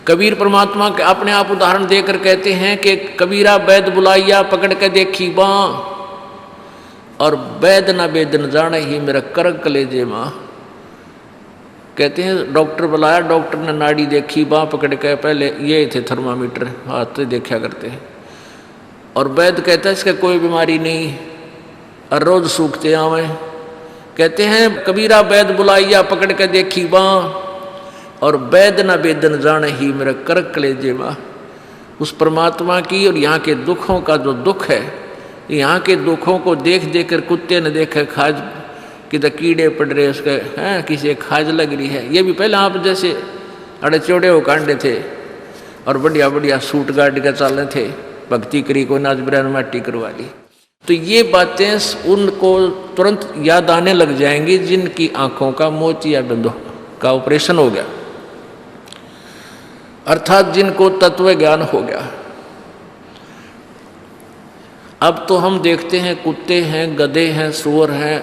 कबीर परमात्मा के अपने आप उदाहरण देकर कहते हैं कि कबीरा वैद बुलाइया पकड़ के देखी बाँ, और वैद न वेद न जाने ही मेरा करक कलेजे माँ। कहते हैं डॉक्टर बुलाया, डॉक्टर ने नाड़ी देखी, बाँ पकड़ के, पहले ये थे थर्मामीटर हाथ से देखा करते हैं, और वैद कहता है इसका कोई बीमारी नहीं और रोज सूखते आवे। कहते हैं कबीरा वैद बुलाइया पकड़ के देखी बाँ, और वैद न वेद न जाने ही मेरा करक कलेजे माँ। उस परमात्मा की और यहाँ के दुखों का जो दुख है, यहाँ के दुखों को देख देख कर कुत्ते ने देखे खाज किधर कीड़े पड़ रहे उसके हैं, किसी खाज लग रही है। ये भी पहले आप जैसे अड़े चौड़े हो कांडे थे और बढ़िया बढ़िया सूट गाड़ के चाले थे, भक्ति करी को नाच ब्रैन माटी करवा ली। तो ये बातें उनको तुरंत याद आने लग जाएंगी जिनकी आंखों का मोतियाबिंद का ऑपरेशन हो गया, अर्थात जिनको तत्व ज्ञान हो गया। अब तो हम देखते हैं कुत्ते हैं, गधे हैं, सुअर हैं,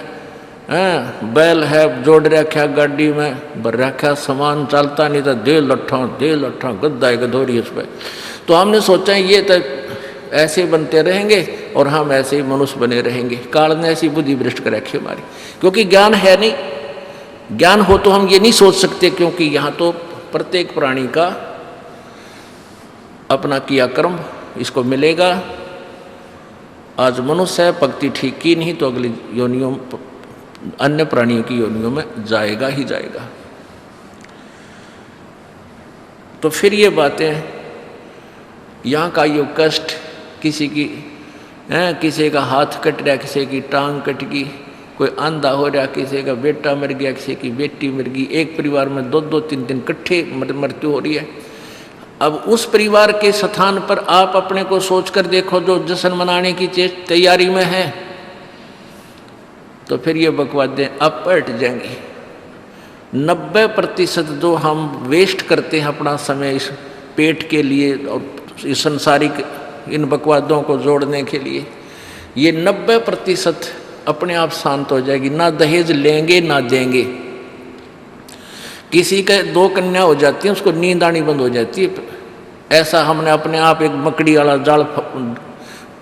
बैल है, जोड़ रखा गाड़ी में, भर रखा सामान, चलता नहीं था, दे लट्ठा गद्दा है गधोरी उस पर। तो हमने सोचा ये तो ऐसे बनते रहेंगे और हम ऐसे ही मनुष्य बने रहेंगे। काल ने ऐसी बुद्धि भ्रष्ट कर रखी हमारी, क्योंकि ज्ञान है नहीं। ज्ञान हो तो हम ये नहीं सोच सकते, क्योंकि यहाँ तो प्रत्येक प्राणी का अपना किया कर्म इसको मिलेगा। आज मनुष्य है, भक्ति ठीक की नहीं तो अगली योनियों अन्य प्राणियों की योनियों में जाएगा ही जाएगा। तो फिर ये बातें, यहाँ का यो कष्ट, किसी की किसी का हाथ कट रहा, किसी की टांग कट गई, कोई अंधा हो रहा, किसी का बेटा मर गया, किसी की बेटी मर गई, एक परिवार में दो दो तीन दिन इकट्ठे मृत्यु हो रही है। अब उस परिवार के स्थान पर आप अपने को सोच कर देखो जो जश्न मनाने की तैयारी में है, तो फिर ये बकवादें अब पलट जाएंगी। 90% जो हम वेस्ट करते हैं अपना समय इस पेट के लिए और इस संसारिक इन बकवादों को जोड़ने के लिए, ये 90% अपने आप शांत हो जाएगी। ना दहेज लेंगे ना देंगे। किसी के 2 कन्या हो जाती है, उसको नींद आनी बंद हो जाती है। ऐसा हमने अपने आप एक मकड़ी वाला जाल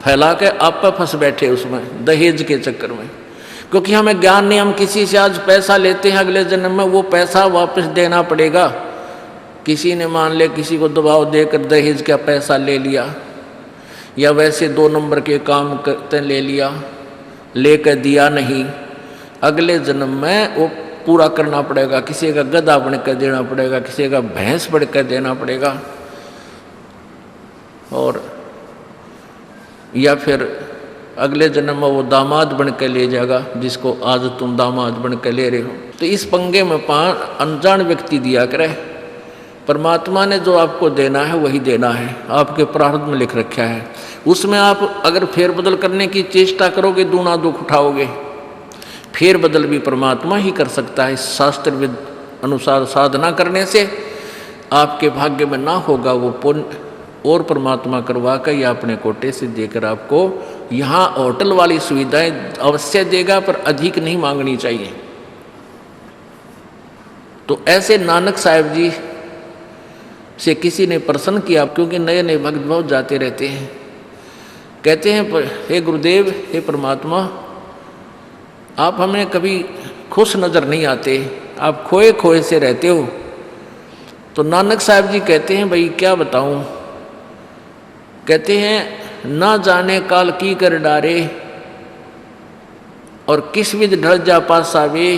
फैला के आप फंस बैठे उसमें दहेज के चक्कर में, क्योंकि हमें ज्ञान नहीं। हम किसी से आज पैसा लेते हैं, अगले जन्म में वो पैसा वापस देना पड़ेगा। किसी ने मान ले किसी को दबाव देकर दहेज का पैसा ले लिया, या वैसे 2 नंबर के काम करते ले लिया, लेकर दिया नहीं, अगले जन्म में वो पूरा करना पड़ेगा। किसी का गधा बनकर देना पड़ेगा, किसी का भैंस बनकर देना पड़ेगा, और या फिर अगले जन्म में वो दामाद बन के ले जाएगा जिसको आज तुम दामाद बन के ले रहे हो। तो इस पंगे में अनजान व्यक्ति दिया करे। परमात्मा ने जो आपको देना है वही देना है, आपके प्रारब्ध में लिख रखा है। उसमें आप अगर फेरबदल करने की चेष्टा करोगे दूना दुख उठाओगे। फेरबदल भी परमात्मा ही कर सकता है। शास्त्र अनुसार साधना करने से आपके भाग्य में ना होगा वो पुण्य, और परमात्मा करवा कर या अपने कोटे से देकर आपको यहाँ होटल वाली सुविधाएं अवश्य देगा, पर अधिक नहीं मांगनी चाहिए। तो ऐसे नानक साहब जी से किसी ने प्रश्न किया, क्योंकि नए नए भक्त बहुत जाते रहते हैं। कहते हैं हे गुरुदेव, हे परमात्मा, आप हमें कभी खुश नजर नहीं आते, आप खोए खोए से रहते हो। तो नानक साहब जी कहते हैं भाई क्या बताऊं। कहते हैं ना जाने काल की कर डारे, और किस विध ढल जा पासावे,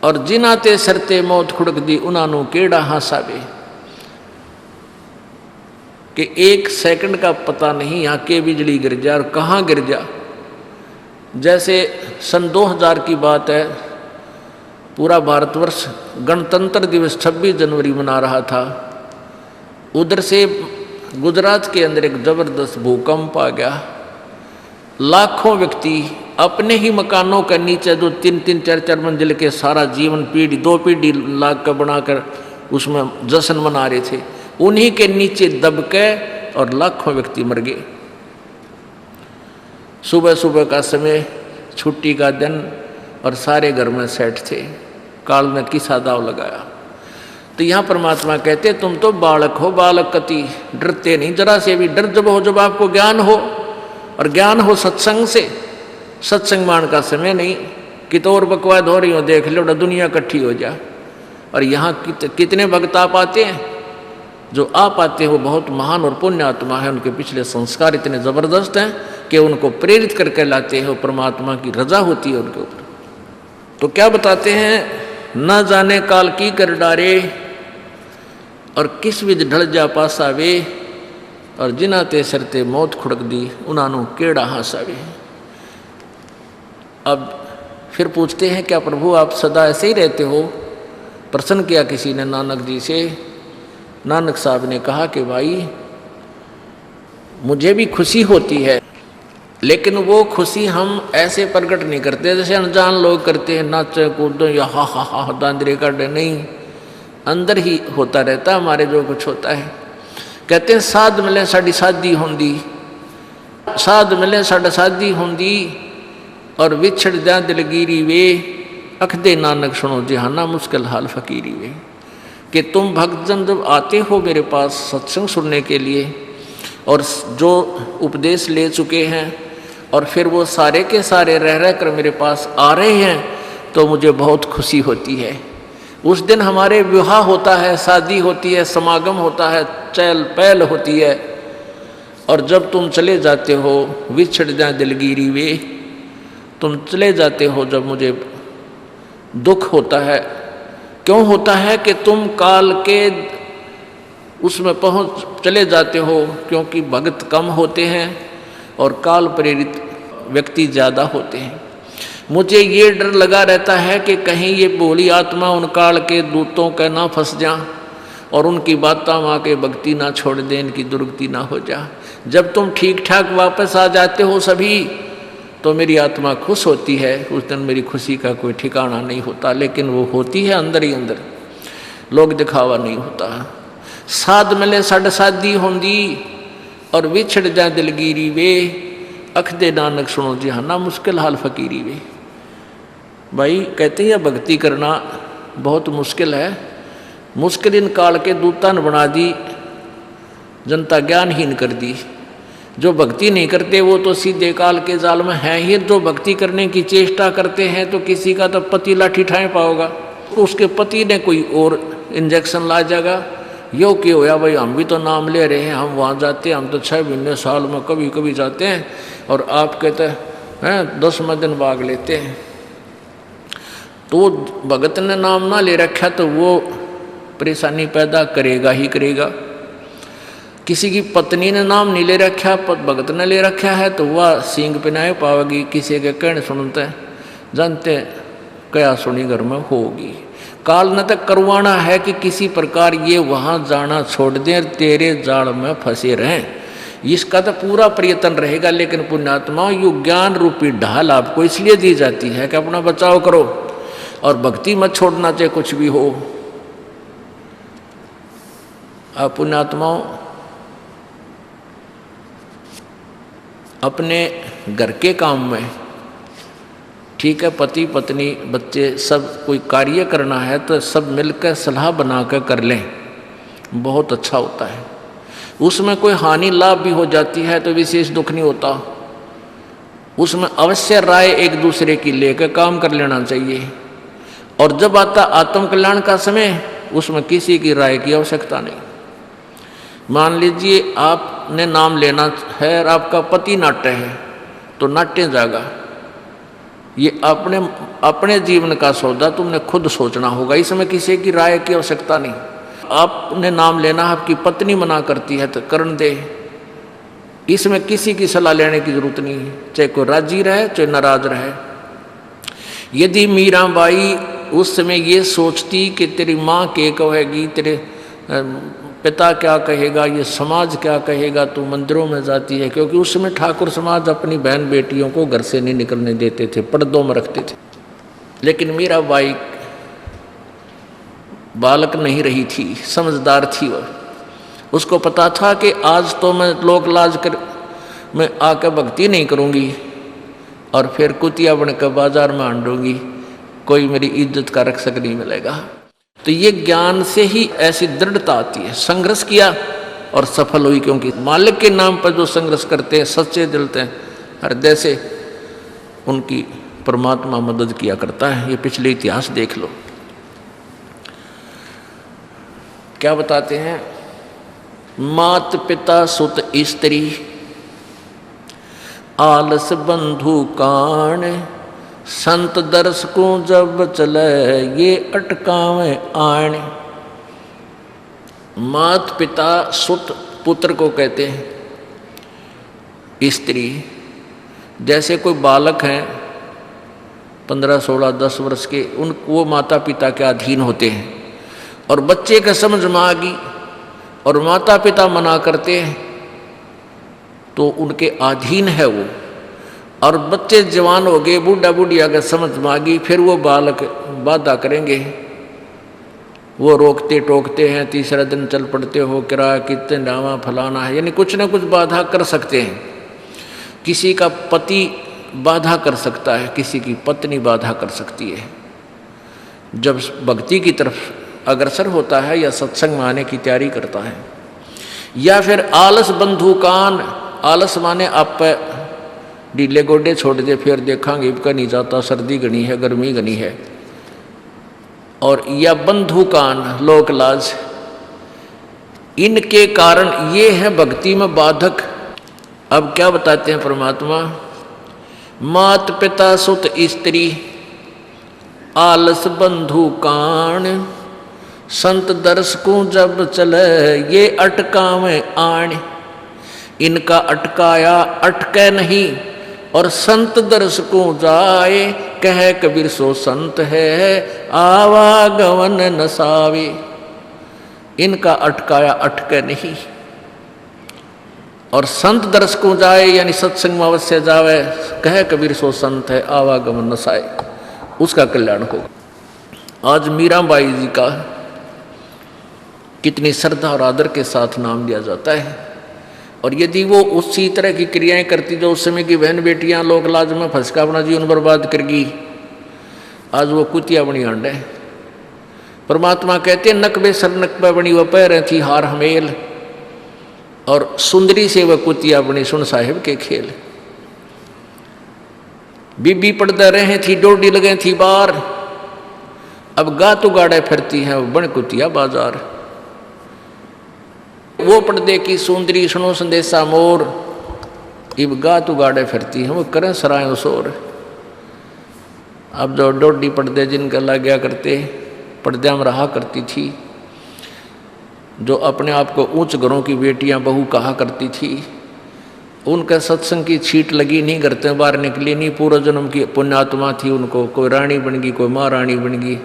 और जिनाते सरते मौत खुड़क दी उनानू केड़ा हासावे। कि 1 सेकंड का पता नहीं यहाँ के बिजली गिर जा और कहाँ गिर जा। जैसे सन 2000 की बात है, पूरा भारतवर्ष गणतंत्र दिवस 26 जनवरी मना रहा था। उधर से गुजरात के अंदर एक जबरदस्त भूकंप आ गया। लाखों व्यक्ति अपने ही मकानों के नीचे, जो 3-3, 4-4 मंजिल के सारा जीवन पीढ़ी 2 पीढ़ी लाग कर बनाकर उसमें जश्न मना रहे थे, उन्हीं के नीचे दबके और लाखों व्यक्ति मर गए। सुबह सुबह का समय, छुट्टी का दिन, और सारे घर में सेट थे। काल ने किसा दाव लगाया। तो यहाँ परमात्मा कहते तुम तो बालक हो, बालक कति डरते नहीं जरा से भी। डर जब हो जब आपको ज्ञान हो, और ज्ञान हो सत्संग से। सत्संग मान का समय नहीं कि तो और बकवाद हो रही हो, देख लो दुनिया इकट्ठी हो जा। और यहाँ कितने भक्त आ पाते हैं, जो आ पाते हो बहुत महान और पुण्य आत्मा है, उनके पिछले संस्कार इतने ज़बरदस्त हैं कि उनको प्रेरित करके लाते हो, परमात्मा की रजा होती है उनके ऊपर। तो क्या बताते हैं, न जाने काल की कर डारे, और किस विध ढल जा पासावे, और जिना ते सरते मौत खुड़क दी, उन्होंने केड़ा हासावे। अब फिर पूछते हैं क्या प्रभु आप सदा ऐसे ही रहते हो? प्रश्न किया किसी ने नानक जी से। नानक साहब ने कहा कि भाई मुझे भी खुशी होती है, लेकिन वो खुशी हम ऐसे प्रकट नहीं करते जैसे अनजान लोग करते हैं, नाचे कूदो या हा हा हा दांदरे कर दे। नहीं, अंदर ही होता रहता हमारे जो कुछ होता है। कहते हैं साध मिले साड़ी शादी होंदी, साध मिले साड़ा शादी होंदी, और विछड़ जा दिलगिरी वे, अखदे नानक सुनो जहाना मुश्किल हाल फकीरी वे। कि तुम भक्तजन जब आते हो मेरे पास सत्संग सुनने के लिए, और जो उपदेश ले चुके हैं, और फिर वो सारे के सारे रह रह कर मेरे पास आ रहे हैं, तो मुझे बहुत खुशी होती है। उस दिन हमारे विवाह होता है, शादी होती है, समागम होता है, चहल पहल होती है। और जब तुम चले जाते हो, विछड़ जाए दिलगिरी वे, तुम चले जाते हो जब मुझे दुख होता है। क्यों होता है कि तुम काल के उसमें पहुँच चले जाते हो, क्योंकि भक्त कम होते हैं और काल प्रेरित व्यक्ति ज़्यादा होते हैं। मुझे ये डर लगा रहता है कि कहीं ये भोली आत्मा उन काल के दूतों का ना फंस जा, और उनकी बातों में आके भक्ति ना छोड़ दे, इनकी दुर्गति ना हो जा। जब तुम ठीक ठाक वापस आ जाते हो सभी, तो मेरी आत्मा खुश होती है। उस दिन मेरी खुशी का कोई ठिकाना नहीं होता, लेकिन वो होती है अंदर ही अंदर, लोग दिखावा नहीं होता। साध मिले साड़ शादी होंदी, और विछड़ जा दिलगिरी वे, अखदे नानक सुनो जहाना मुश्किल हाल फकीरी वे। भाई कहते हैं भक्ति करना बहुत मुश्किल है। मुश्किल इन काल के दूता ने बना दी, जनता ज्ञानहीन कर दी। जो भक्ति नहीं करते वो तो सीधे काल के जाल में हैं ही। जो भक्ति करने की चेष्टा करते हैं तो किसी का तो पति लाठी ठाए पाओगा, उसके पति ने कोई और इंजेक्शन ला जाएगा। यो क्यों होया भाई, हम भी तो नाम ले रहे हैं, हम वहाँ जाते हैं, हम तो 6 महीने साल में कभी कभी जाते हैं, और आप कहते हैं 10वें दिन भाग लेते हैं। तो भगत ने नाम ना ले रखा तो वो परेशानी पैदा करेगा ही करेगा। किसी की पत्नी ने नाम नहीं ले रखा, भगत ने ले रखा है, तो वह सींग पिनाए पावेगी। किसी के कहने सुनते हैं, जानते क्या सुनी घर में होगी। काल न तक करवाना है कि किसी प्रकार ये वहाँ जाना छोड़ दें, तेरे जाल में फंसे रहें, इसका तो पूरा प्रयत्न रहेगा। लेकिन पुण्यात्मा यु ज्ञान रूपी ढाल आपको इसलिए दी जाती है कि अपना बचाव करो, और भक्ति मत छोड़ना चाहे कुछ भी हो। आप पुण्यात्माओं अपने घर के काम में, ठीक है, पति पत्नी बच्चे सब कोई कार्य करना है तो सब मिलकर सलाह बनाकर कर लें, बहुत अच्छा होता है। उसमें कोई हानि लाभ भी हो जाती है तो विशेष दुख नहीं होता। उसमें अवश्य राय एक दूसरे की लेकर काम कर लेना चाहिए। और जब आता आत्म कल्याण का समय, उसमें किसी की राय की आवश्यकता नहीं। मान लीजिए आपने नाम लेना है और आपका पति नाट्य है, तो नाट्य जागा। ये अपने जीवन का सौदा तुमने खुद सोचना होगा, इसमें किसी की राय की आवश्यकता नहीं। आपने नाम लेना, आपकी पत्नी मना करती है तो करन दे, इसमें किसी की सलाह लेने की जरूरत नहीं है, चाहे कोई राजी रहे चाहे नाराज रहे। यदि मीराबाई उस समय ये सोचती कि तेरी माँ क्या कहेगी, तेरे पिता क्या कहेगा, ये समाज क्या कहेगा, तो मंदिरों में जाती है। क्योंकि उस समय ठाकुर समाज अपनी बहन बेटियों को घर से नहीं निकलने देते थे, पर्दों में रखते थे। लेकिन मीराबाई बालक नहीं रही थी, समझदार थी वह। उसको पता था कि आज तो मैं लोक लाज कर मैं आकर भक्ति नहीं करूँगी और फिर कुतिया बनकर बाजार में आंडूंगी, कोई मेरी इज्जत का रक्षक नहीं मिलेगा। तो ये ज्ञान से ही ऐसी दृढ़ता आती है। संघर्ष किया और सफल हुई, क्योंकि मालिक के नाम पर जो संघर्ष करते हैं सच्चे दिल से हृदय से, उनकी परमात्मा मदद किया करता है। ये पिछले इतिहास देख लो। क्या बताते हैं? मात पिता सुत स्त्री आलस बंधु कान, संत दर्श को जब चले ये अटकावे आण। मात पिता सुत पुत्र को कहते हैं। स्त्री जैसे कोई बालक हैं 15, 16, 10 वर्ष के, वो माता पिता के अधीन होते हैं। और बच्चे का समझ में आ गई और माता पिता मना करते हैं तो उनके अधीन है वो। और बच्चे जवान हो गए, बूढ़ा बुढ़िया का समझ में आ गई, फिर वो बालक बाधा करेंगे, वो रोकते टोकते हैं। तीसरा दिन चल पड़ते हो, किराया कितने डावा फलाना है, यानी कुछ ना कुछ बाधा कर सकते हैं। किसी का पति बाधा कर सकता है, किसी की पत्नी बाधा कर सकती है। जब भक्ति की तरफ अग्रसर होता है या सत्संग में आने की तैयारी करता है। या फिर आलस बंधु कान, आलस माने आप ढीले गोडे छोड़ दे, फिर देखांगे इबका नहीं जाता, सर्दी घनी है, गर्मी घनी है। और या बंधु कान लोक लाज, इनके कारण ये है भक्ति में बाधक। अब क्या बताते हैं परमात्मा? मात पिता सुत स्त्री आलस बंधु कान, संत दर्श को जब चले ये अटकावे आण। इनका अटकाया अटके नहीं, और संत दर्श को जाए कह कबीर सो संत है आवागमन नसावे। इनका अटकाया अटके नहीं, और संत दर्श को जाए यानी सत्संग में अवश्य जावे, कह कबीर सो संत है आवागमन नसाए, उसका कल्याण होगा। आज मीराबाई जी का कितनी श्रद्धा और आदर के साथ नाम लिया जाता है। और यदि वो उसी तरह की क्रियाएं करती जो उस समय की बहन बेटियां लोक लाज में फंस कर अपना जीवन बर्बाद करगी, आज वो कुतिया बनी आंड है। परमात्मा कहते हैं नकबे सर नकबे बनी वह पैर थी हार हमेल, और सुंदरी से वह कुतिया बनी सुन साहिब के खेल। बीबी पड़ते रहे थी डोडी लगे थी बार, अब गातु गाड़े फिरती हैं वो बन कुतिया बाजार। वो पर्दे की सुंदरी सुनो संदेशा मोर, इब गातु गाड़े फिरती हैं वो करें सरायों शोर। अब जो डोडी पर्दे जिनका लग गया करते, पर्दे में रहा करती थी, जो अपने आप को ऊंच घरों की बेटियां बहू कहा करती थी, उनका सत्संग की छीट लगी नहीं, घर से बाहर निकली नहीं। पूर्व जन्म की पुण्यात्मा थी, उनको कोई रानी बन गई, कोई महारानी बन गई,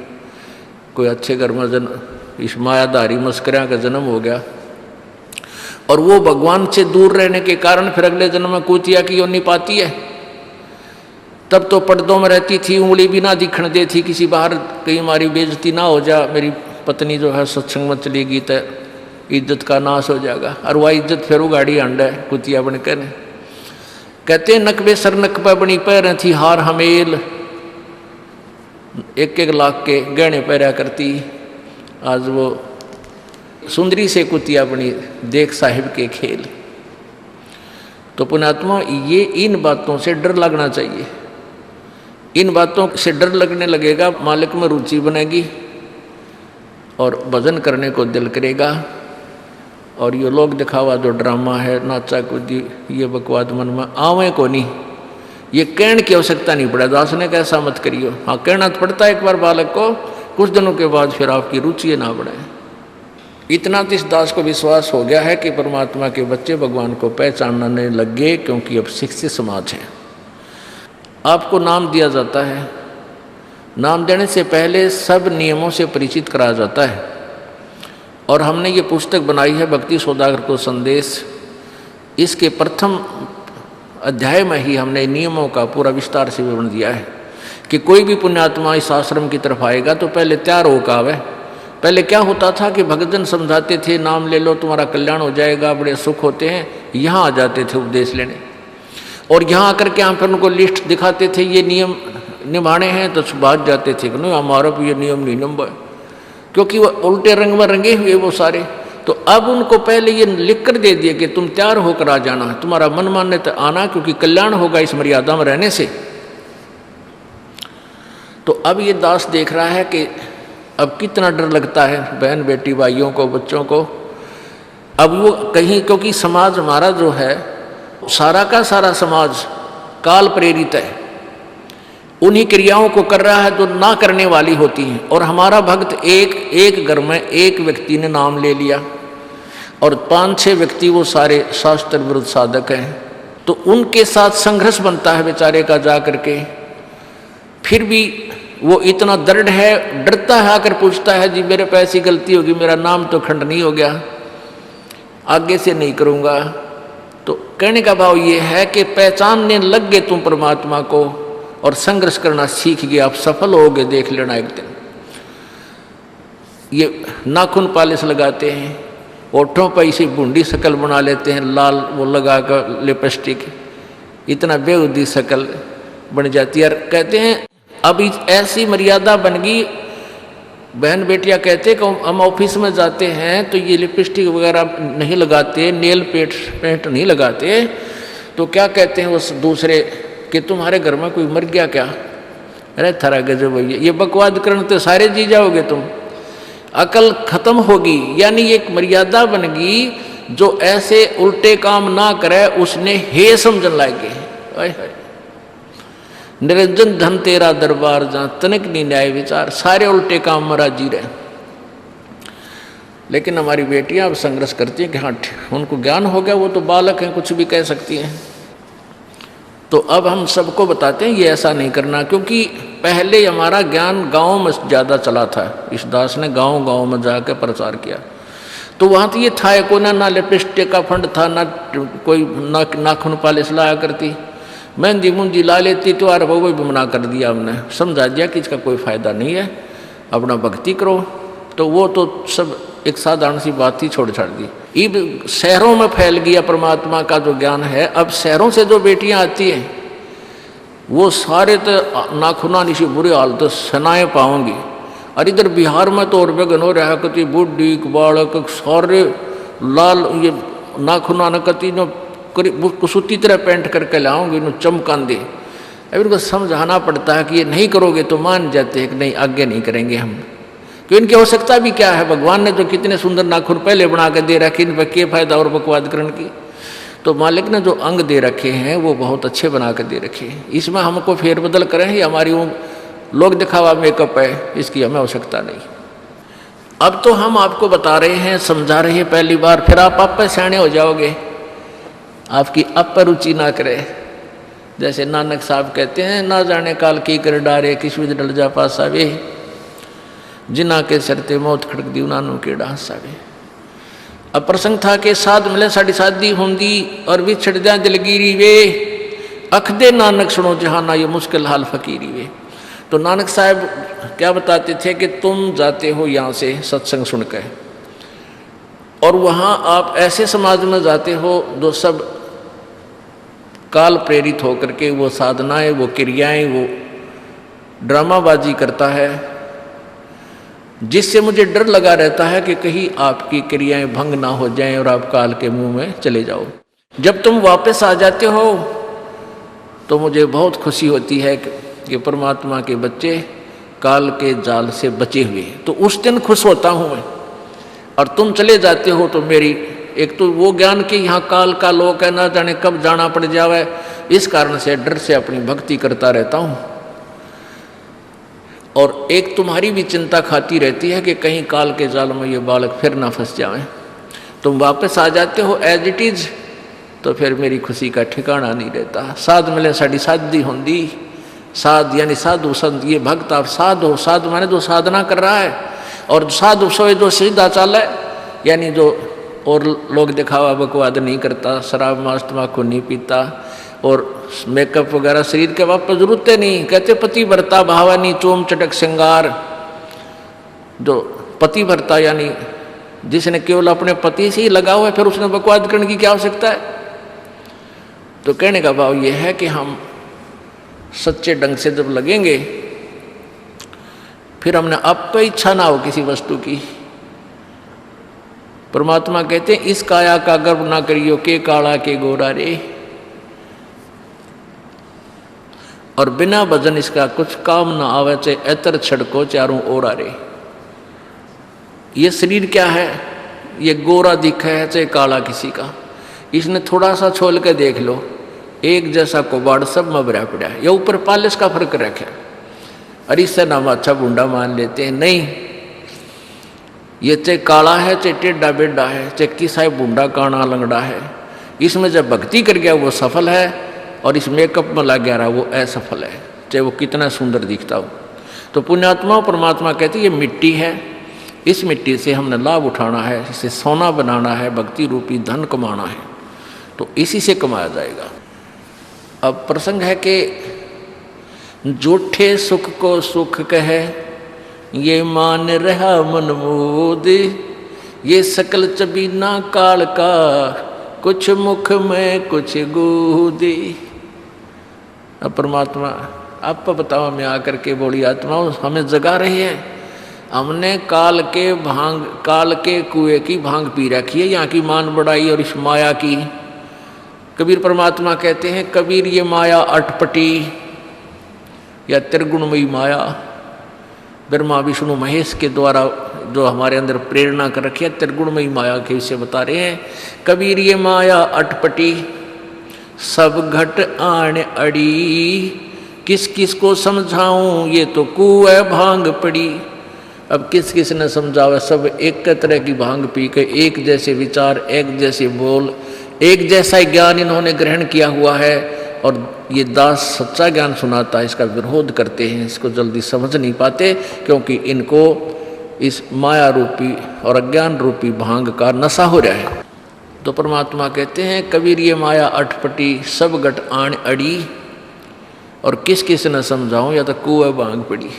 कोई अच्छे घर में जन्म, इस मायाधारी मस्करिया का जन्म हो गया। और वो भगवान से दूर रहने के कारण फिर अगले जन्म में कुतिया की योनि पाती है। तब तो पर्दों में रहती थी, उंगली भी ना दिखने देती, किसी बाहर कहीं हमारी बेइज्जती ना हो जा, मेरी पत्नी जो है सत्संग में चलेगी तो इज्जत का नाश हो जाएगा। और वह इज्जत फिर वो गाड़ी अंडा है कुतिया बनकर। कहते हैं नकबे सर नकबा बनी पैर थी हार हमेल, 1-1 लाख के गहने पहरा करती, आज वो सुंदरी से कुतिया बनी देख साहिब के खेल। तो पुण्यात्मा ये इन बातों से डर लगना चाहिए। इन बातों से डर लगने लगेगा, मालिक में रुचि बनेगी और भजन करने को दिल करेगा। और ये लोग दिखावा जो ड्रामा है, नाचा कूदी, ये बकवाद मन में आवे को नहीं, ये कहने की आवश्यकता नहीं पड़ा। दास ने कैसा मत करियो, हाँ कहना तो पड़ता है एक बार बालक को, कुछ दिनों के बाद फिर आपकी रुचि ना बढ़े। इतना तो इस दास को विश्वास हो गया है कि परमात्मा के बच्चे भगवान को पहचानने लग गए, क्योंकि अब शिक्षित समाज है। आपको नाम दिया जाता है, नाम देने से पहले सब नियमों से परिचित कराया जाता है। और हमने ये पुस्तक बनाई है भक्ति सौदागर को संदेश, इसके प्रथम अध्याय में ही हमने नियमों का पूरा विस्तार से विवरण दिया है कि कोई भी पुण्यात्मा इस आश्रम की तरफ आएगा तो पहले तैयार होकर आवे। पहले क्या होता था कि भक्तजन समझाते थे नाम ले लो तुम्हारा कल्याण हो जाएगा, बड़े सुख होते हैं, यहाँ आ जाते थे उपदेश लेने। और यहाँ आकर के हम फिर उनको लिस्ट दिखाते थे, ये नियम निभाने हैं, तो भाग जाते थे कि नहीं हमारा भी ये नियम नहीं नंबर, क्योंकि वो उल्टे रंग में रंगे हुए वो सारे। तो अब उनको पहले ये लिख कर दे दिए कि तुम तैयार होकर आ जाना, तुम्हारा मन मान्य तो आना, क्योंकि कल्याण होगा इस मर्यादा में रहने से। तो अब ये दास देख रहा है कि अब कितना डर लगता है बहन बेटी भाइयों को, बच्चों को। अब वो कहीं, क्योंकि समाज हमारा जो है सारा का सारा समाज काल प्रेरित है, उन्हीं क्रियाओं को कर रहा है जो ना करने वाली होती हैं। और हमारा भक्त एक घर में एक व्यक्ति ने नाम ले लिया और 5-6 व्यक्ति वो सारे शास्त्र विरुद्ध साधक हैं, तो उनके साथ संघर्ष बनता है बेचारे का जा करके। फिर भी वो इतना दृढ़ है, डरता है, आकर पूछता है जी मेरे पे ऐसी गलती होगी, मेरा नाम तो खंडनी हो गया, आगे से नहीं करूँगा। तो कहने का भाव ये है कि पहचानने लग गए तुम परमात्मा को और संघर्ष करना सीख गए, आप सफल होगे, देख लेना एक दिन। ये नाखून पालिश लगाते हैं, ओठों पर इसी बूंदी शक्ल बना लेते हैं, लाल वो लगा कर लिपस्टिक, इतना बेहुदी शक्ल बन जाती है। कहते हैं अब ऐसी मर्यादा बन गई, बहन बेटियां कहते हैं कि हम ऑफिस में जाते हैं तो ये लिपस्टिक वगैरह नहीं लगाते, नेल पेंट नहीं लगाते, तो क्या कहते हैं उस दूसरे कि तुम्हारे घर में कोई मर गया क्या? अरे थारा गजब भैया, ये बकवाद करने तो सारे जी जाओगे तुम, अकल खत्म होगी। यानी एक मर्यादा बन गई, जो ऐसे उल्टे काम ना करे उसने हे समझन लागे। निरंजन धन तेरा दरबार जहाँ तनिक नहीं न्याय विचार, सारे उल्टे काम में राजी रहे। लेकिन हमारी बेटियां अब संघर्ष करती हैं कि हाँ उनको ज्ञान हो गया, वो तो बालक हैं, कुछ भी कह सकती हैं। तो अब हम सबको बताते हैं ये ऐसा नहीं करना, क्योंकि पहले हमारा ज्ञान गाँव में ज़्यादा चला था। इस दास ने गाँव में जाकर प्रचार किया, तो वहाँ तो ये था को ना लिपस्टिक का फंड था, ना कोई नाखून पालिश लाया करती, मेहंदी मुंदी ला लेती, तो यार वो भी मना कर दिया हमने, समझा दिया कि इसका कोई फ़ायदा नहीं है, अपना भक्ति करो। तो वो तो सब एक साधारण सी बात ही छोड़ छाड़ दी। अब शहरों में फैल गया परमात्मा का जो ज्ञान है। अब शहरों से जो बेटियां आती हैं वो सारे तो नाखुना निशी बुरे हाल तो सनाए पाओगी। और इधर बिहार में तो और बेगन हो रहा कति बुढ़ी बालक सारे लाल ये नाखुना न कति नो कुसूती तरह पेंट करके लाऊंगी नो चमकान दे। अब इनको समझाना पड़ता है कि ये नहीं करोगे तो मान जाते हैं कि नहीं आगे नहीं करेंगे हम, क्योंकि इनकी आवश्यकता भी क्या है। भगवान ने तो कितने सुंदर नाखून पहले बना के दे रखे, इन पर क्या फायदा और बकवाद करने की। तो मालिक ने जो अंग दे रखे हैं वो बहुत अच्छे बना के दे रखे हैं, इसमें हमको फेरबदल करें, ये हमारी वो लोग दिखावा मेकअप है, इसकी हमें आवश्यकता नहीं। अब तो हम आपको बता रहे हैं, समझा रहे हैं पहली बार, फिर आप पे सियाने हो जाओगे, आपकी अब पर रुचि ना करे। जैसे नानक साहब कहते हैं, ना जाने काल की कर डारे किस विध डल जा पासा वे, जिना के सरते मौत खड़क दी उनानू के डांसा वे। अब प्रसंग था कि साध मिले साड़ी शादी होंगी और विछड़ दिया दिलगिरी वे, अख दे नानक सुनो जहाना ये मुश्किल हाल फकीरी वे। तो नानक साहब क्या बताते थे कि तुम जाते हो यहाँ से सत्संग सुनकर और वहाँ आप ऐसे समाज में जाते हो जो सब काल प्रेरित होकर के वो साधनाएं, वो क्रियाएं, वो ड्रामाबाजी करता है, जिससे मुझे डर लगा रहता है कि कहीं आपकी क्रियाएं भंग ना हो जाएं और आप काल के मुंह में चले जाओ। जब तुम वापस आ जाते हो तो मुझे बहुत खुशी होती है कि परमात्मा के बच्चे काल के जाल से बचे हुए, तो उस दिन खुश होता हूँ मैं। और तुम चले जाते हो तो मेरी एक तो वो ज्ञान कि यहाँ काल का लोक है, ना जाने कब जाना पड़ जावे, इस कारण से डर से अपनी भक्ति करता रहता हूँ। और एक तुम्हारी भी चिंता खाती रहती है कि कहीं काल के जाल में ये बालक फिर ना फंस जाएं। तुम वापस आ जाते हो एज इट इज, तो फिर मेरी खुशी का ठिकाना नहीं रहता। साध मिले साड़ी शादी होंगी, साध यानी साधु संत, ये भक्त आप साध हो, साध माने जो साधना कर रहा है, और साधु सोए जो सीधा चाल है, यानी जो और लोग दिखावा बकवाद नहीं करता, शराब मांस तम्बाकू नहीं पीता और मेकअप वगैरह शरीर के वापस जरूरत नहीं। कहते पति भरता भावानी चोम चटक श्रृंगार, जो पति भरता यानी जिसने केवल अपने पति से ही लगा हुआ है, फिर उसने बकवाद करने की क्या आवश्यकता है। तो कहने का भाव यह है कि हम सच्चे ढंग से जब लगेंगे फिर हमने अब पे इच्छा ना हो किसी वस्तु की। परमात्मा कहते हैं इस काया का गर्व ना करियो के काला के गोरा रे, और बिना भजन इसका कुछ काम ना आवे, चाहे एतर छड़को चारों ओरा रे। ये शरीर क्या है, ये गोरा दिखा है चाहे काला किसी का, इसने थोड़ा सा छोल के देख लो, एक जैसा कुबाड़ सब में भरा पड़ा है। ये ऊपर पालिश का फर्क रखे, और इससे नाम अच्छा बूंडा मान लेते हैं। नहीं, ये चाहे काला है चाहे टेढ़ा बेढ़ा है, चाहे किसा है बूंडा काना लंगड़ा है, इसमें जब भक्ति कर गया वो सफल है, और इस मेकअप में लग गया रहा वो असफल है, चाहे वो कितना सुंदर दिखता हो। तो पुण्यात्मा परमात्मा कहते ये मिट्टी है, इस मिट्टी से हमने लाभ उठाना है, इसे सोना बनाना है, भक्ति रूपी धन कमाना है, तो इसी से कमाया जाएगा। अब प्रसंग है कि जूठे सुख को सुख कहे, ये मान रहा मन मोद, ये सकल चबीना काल का, कुछ मुख में कुछ गोदी। अब परमात्मा आप बताओ, मैं आकर के बोली आत्मा हमें जगा रही है, हमने काल के कुएं की भांग पी रखी है, यहाँ की मान बढ़ाई और इस माया की। कबीर परमात्मा कहते हैं, कबीर ये माया अटपटी या त्रिगुणमयी माया, ब्रह्मा विष्णु महेश के द्वारा जो हमारे अंदर प्रेरणा कर रखी है, त्रिगुणमयी माया के विषय बता रहे हैं। कबीर ये माया अटपटी, सब घट आण अड़ी, किस किस को समझाऊं, ये तो कुएं भांग पड़ी। अब किस किस ने समझावे, सब एक तरह की भांग पी के, एक जैसे विचार, एक जैसे बोल, एक जैसा ज्ञान इन्होंने ग्रहण किया हुआ है, और ये दास सच्चा ज्ञान सुनाता है, इसका विरोध करते हैं, इसको जल्दी समझ नहीं पाते, क्योंकि इनको इस माया रूपी और अज्ञान रूपी भांग का नशा हो रहा है। तो परमात्मा कहते हैं, कबीर ये माया अटपटी, सब घट आण अड़ी, और किस किस न समझाऊं, या तो कुएं भांग पड़ी।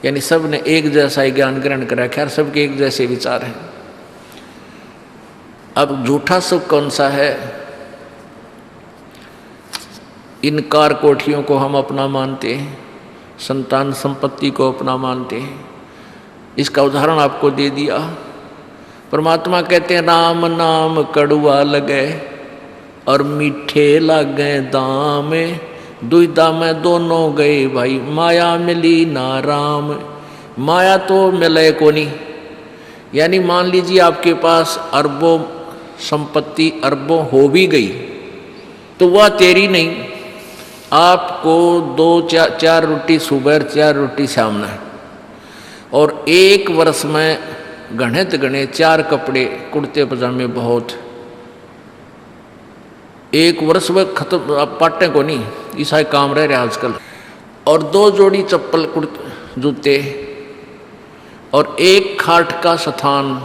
यानी सब ने एक जैसा ही ज्ञान ग्रहण कर रखा है, सबके एक जैसे विचार हैं। अब झूठा सुख कौन सा है? इन कार कोठियों को हम अपना मानते हैं, संतान संपत्ति को अपना मानते हैं। इसका उदाहरण आपको दे दिया। परमात्मा कहते हैं, राम नाम कड़ुआ लगे और मीठे लागे दाम, दुविधा में दोनों गए भाई, माया मिली ना राम। माया तो मिले को नहीं, यानी मान लीजिए आपके पास अरबों संपत्ति अरबों हो भी गई, तो वह तेरी नहीं। आपको 2-4 रोटी सुबह 4 रोटी शाम है, और 1 वर्ष में गणित गणे 4 कपड़े कुर्ते पजामे बहुत, 1 वर्ष में खत्म। आप पाटे को नहीं, ऐसा काम रह रहा आजकल। और 2 जोड़ी चप्पल जूते, और 1 खाट का स्थान,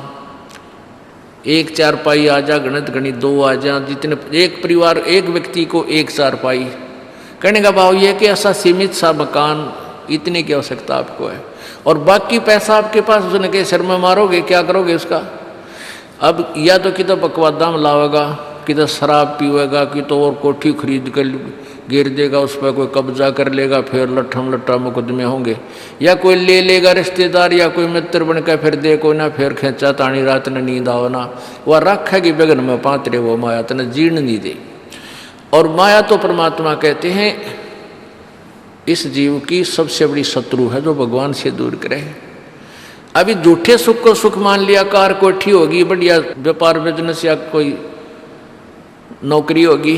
1 चारपाई आ जा, गणित गणित 2 आ जा, जितने एक परिवार एक व्यक्ति को 1 चारपाई। कहने का भाव यह कि ऐसा सीमित सा मकान, इतने की आवश्यकता आपको है, और बाकी पैसा आपके पास उसने के सिर में मारोगे, क्या करोगे उसका? अब या तो कि तो बकवादा में लावेगा, कि तो शराब पीवेगा, कि तो और कोठी खरीद कर गिर देगा, उस पर कोई कब्जा कर लेगा, फिर लट्ठम लट्ठा मुकदमे होंगे, या कोई ले लेगा रिश्तेदार, या कोई मित्र बन कर फिर देखो ना, फिर खेचा तानी रात ने नींद आओ ना, वह रखेगी बेगन में पात्रे, वो माया तने जीर्ण नहीं दे। और माया तो परमात्मा कहते हैं इस जीव की सबसे बड़ी शत्रु है, जो भगवान से दूर करे। अभी झूठे सुख को सुख मान लिया, कार कोठी होगी, बढ़िया व्यापार बिजनेस या कोई नौकरी होगी,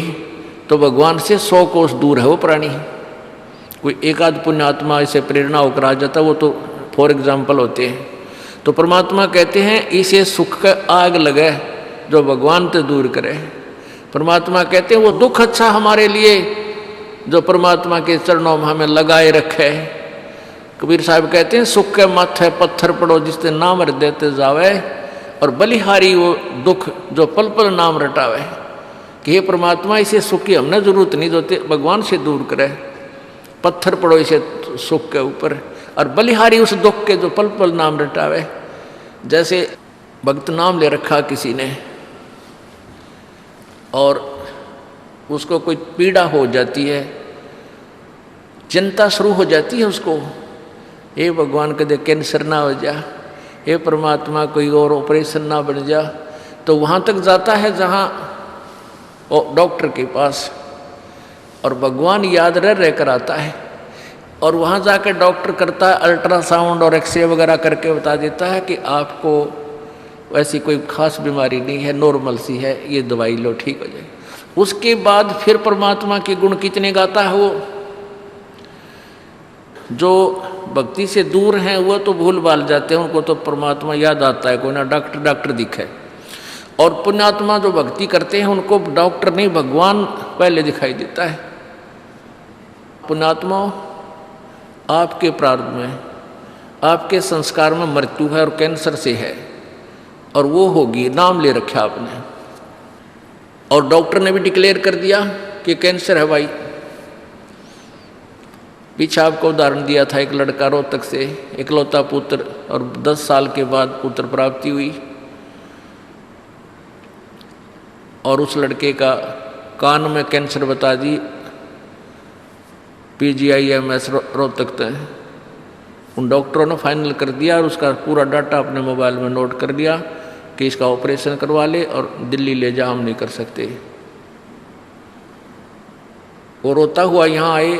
तो भगवान से 100 कोस दूर है वो प्राणी। कोई एक आध पुण्यात्मा इसे प्रेरणा होकर आ जाता, वो तो फॉर एग्जाम्पल होते हैं। तो परमात्मा कहते हैं इसे सुख का आग लगे जो भगवान से दूर करे। परमात्मा कहते हैं वो दुख अच्छा हमारे लिए जो परमात्मा के चरणों में हमें लगाए रखे। कबीर साहब कहते हैं सुख के माथे पत्थर पड़ो जिससे नाम रट देते जावे, और बलिहारी वो दुख जो पल पल नाम रटावे। कि हे परमात्मा इसे सुख की हमने जरूरत नहीं, जो भगवान से दूर करे। पत्थर पड़ो इसे सुख के ऊपर, और बलिहारी उस दुख के जो पल पल नाम रटावे। जैसे भक्त नाम ले रखा किसी ने और उसको कोई पीड़ा हो जाती है, चिंता शुरू हो जाती है उसको, हे भगवान कदे कैंसर ना हो जा, हे परमात्मा कोई और ऑपरेशन ना बन जा। तो वहाँ तक जाता है जहाँ डॉक्टर के पास, और भगवान याद रह कर आता है। और वहाँ जाकर डॉक्टर करता है अल्ट्रासाउंड और एक्सरे वगैरह करके बता देता है कि आपको ऐसी कोई खास बीमारी नहीं है, नॉर्मल सी है, ये दवाई लो ठीक हो जाएगी। उसके बाद फिर परमात्मा के गुण कितने गाता है वो। जो भक्ति से दूर हैं वो तो भूल भाल जाते हैं, उनको तो परमात्मा याद आता है, कोई ना डॉक्टर दिखे। और पुण्यात्मा जो भक्ति करते हैं उनको डॉक्टर नहीं भगवान पहले दिखाई देता है। पुण्यात्मा, आपके प्रारब्ध में, आपके संस्कार में मृत्यु है और कैंसर से है, और वो होगी, नाम ले रखा आपने। और डॉक्टर ने भी डिक्लेयर कर दिया कि कैंसर है भाई। पीछे आपको उदाहरण दिया था, एक लड़का रोहतक से, इकलौता पुत्र, और 10 साल के बाद पुत्र प्राप्ति हुई, और उस लड़के का कान में कैंसर बता दी, PGIMS रोहतक तक। उन डॉक्टरों ने फाइनल कर दिया और उसका पूरा डाटा अपने मोबाइल में नोट कर लिया कि इसका ऑपरेशन करवा ले और दिल्ली ले जा, हम नहीं कर सकते। वो रोता हुआ यहाँ आए।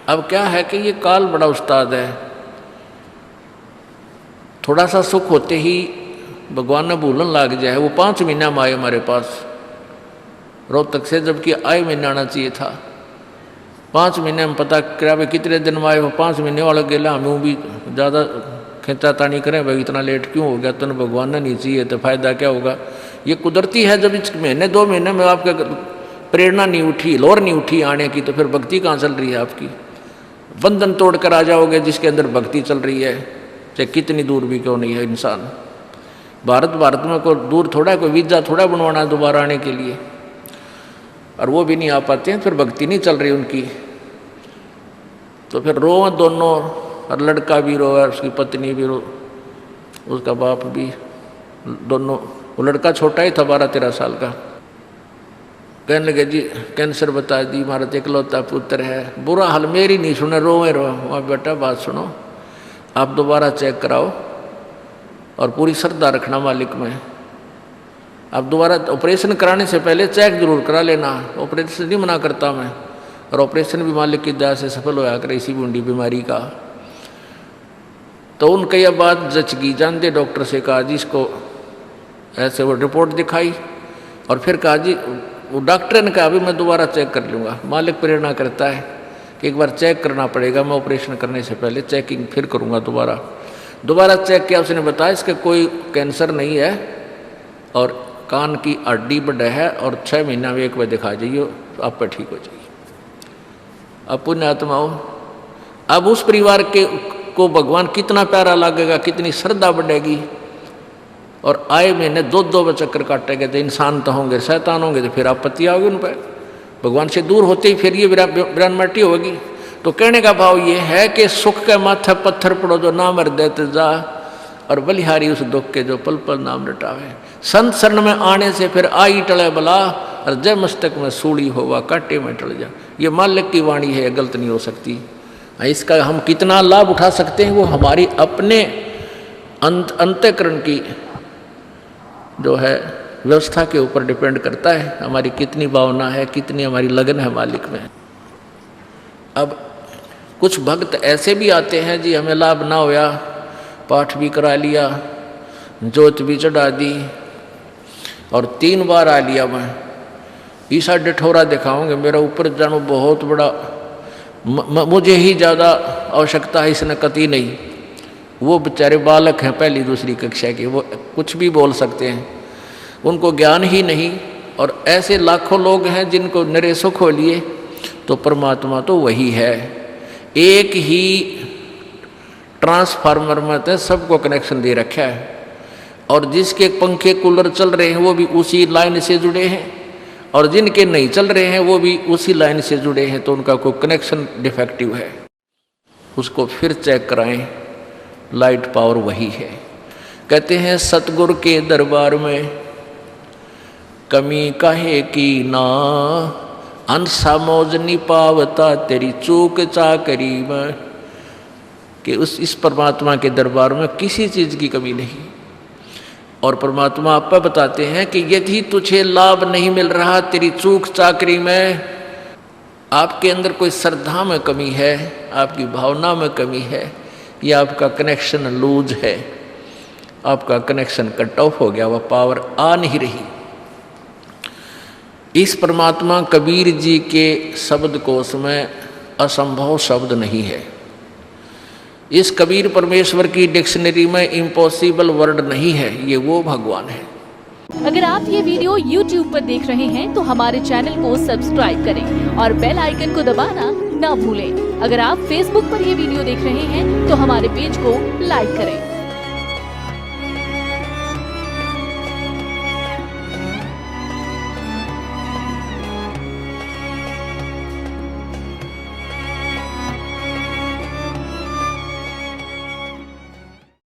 अब क्या है कि ये काल बड़ा उस्ताद है, थोड़ा सा सुख होते ही भगवान ने भूलन लाग जाए। वो 5 महीना में आए हमारे पास रोहतक से, जबकि आए महीने आना चाहिए था। 5 महीने में पता करा भाई कितने दिन में आए, वो 5 महीने वाला गेला। हमें भी ज़्यादा खींचातानी करें भाई इतना लेट क्यों हो गया, तो भगवान ने नहीं चाहिए तो फायदा क्या होगा। ये कुदरती है, जब इस महीने 2 महीने में आपका प्रेरणा नहीं उठी, लोर नहीं उठी आने की, तो फिर भक्ति कहाँ चल रही है आपकी। बंधन तोड़ कर आ जाओगे जिसके अंदर भक्ति चल रही है, चाहे कितनी दूर भी क्यों नहीं है इंसान। भारत में कोई दूर थोड़ा है, कोई वीज़ा थोड़ा बनवाना है दोबारा आने के लिए, और वो भी नहीं आ पाते हैं, फिर भक्ति नहीं चल रही उनकी। तो फिर रो दोनों, और लड़का भी रो, उसकी पत्नी भी रो, उसका बाप भी, दोनों। वो लड़का छोटा ही था, 12-13 साल का। कहने लगे जी कैंसर बता दी, हमारा तो इकलौता पुत्र है। बुरा हाल मेरी नहीं सुने, रोए रो। वहाँ बेटा बात सुनो, आप दोबारा चेक कराओ और पूरी श्रद्धा रखना मालिक में। आप दोबारा ऑपरेशन कराने से पहले चेक जरूर करा लेना। ऑपरेशन नहीं मना करता मैं, और ऑपरेशन भी मालिक की दया से सफल होया करे इसी बूंदी बीमारी का। तो उनका यह बात जच गई, जानते डॉक्टर से कहा जी इसको ऐसे, वो रिपोर्ट दिखाई, और फिर कहा जी, वो डॉक्टर ने कहा अभी मैं दोबारा चेक कर लूँगा। मालिक प्रेरणा करता है कि एक बार चेक करना पड़ेगा, मैं ऑपरेशन करने से पहले चेकिंग फिर करूँगा। दोबारा चेक किया, उसने बताया इसका कोई कैंसर नहीं है, और कान की हड्डी बढ़ है, और 6 महीना में एक बार दिखा जाइए, तो आप पर ठीक हो जाइए। अब पुण्यात्माओं, अब उस परिवार के को भगवान कितना प्यारा लगेगा, कितनी श्रद्धा बढ़ेगी। और आए महीने 2-2 चक्कर काटेंगे, तो इंसान तो होंगे, शैतान होंगे, तो फिर आपत्ति आओगी उन पर। भगवान से दूर होते ही फिर ये विरानमाटी होगी। तो कहने का भाव ये है कि सुख के माथे पत्थर पड़ो जो नाम हृदय ते जा, और बलिहारी उस दुख के जो पल पल नाम रटावे। संत शरण में आने से फिर आई टले बला, और जय मस्तक में सूड़ी होवा काटे में टल जा। ये मालिक की वाणी है, गलत नहीं हो सकती। इसका हम कितना लाभ उठा सकते हैं वो हमारी अपने अंतःकरण की जो है व्यवस्था के ऊपर डिपेंड करता है। हमारी कितनी भावना है, कितनी हमारी लगन है मालिक में। अब कुछ भक्त ऐसे भी आते हैं जी, हमें लाभ ना होया, पाठ भी करा लिया, जोत भी चढ़ा दी, और 3 बार आ लिया मैं, ईसा डिठोरा दिखाऊंगे, मेरा ऊपर जानो बहुत बड़ा, मुझे ही ज़्यादा आवश्यकता है, इसने कति नहीं। वो बेचारे बालक हैं, 1ली 2री कक्षा के, वो कुछ भी बोल सकते हैं, उनको ज्ञान ही नहीं। और ऐसे लाखों लोग हैं जिनको निरे सुख हो लिए। तो परमात्मा तो वही है, एक ही ट्रांसफार्मर में तो सबको कनेक्शन दे रखा है, और जिसके पंखे कूलर चल रहे हैं वो भी उसी लाइन से जुड़े हैं, और जिनके नहीं चल रहे हैं वो भी उसी लाइन से जुड़े हैं। तो उनका कोई कनेक्शन डिफेक्टिव है, उसको फिर चेक कराएं, लाइट पावर वही है। कहते हैं सतगुरु के दरबार में कमी काहे की ना, अंसा मौज नहीं पावता तेरी चूक चाकरी में। कि इस परमात्मा के दरबार में किसी चीज़ की कमी नहीं। और परमात्मा आप बताते हैं कि यदि तुझे लाभ नहीं मिल रहा तेरी चूक चाकरी में, आपके अंदर कोई श्रद्धा में कमी है, आपकी भावना में कमी है, या आपका कनेक्शन लूज है, आपका कनेक्शन कट ऑफ हो गया, वह पावर आ नहीं रही। इस परमात्मा कबीर जी के शब्दकोश में असंभव शब्द नहीं है। इस कबीर परमेश्वर की डिक्शनरी में इम्पॉसिबल वर्ड नहीं है, ये वो भगवान है। अगर आप ये वीडियो YouTube पर देख रहे हैं तो हमारे चैनल को सब्सक्राइब करें और बेल आइकन को दबाना ना भूलें। अगर आप Facebook पर ये वीडियो देख रहे हैं तो हमारे पेज को लाइक करें।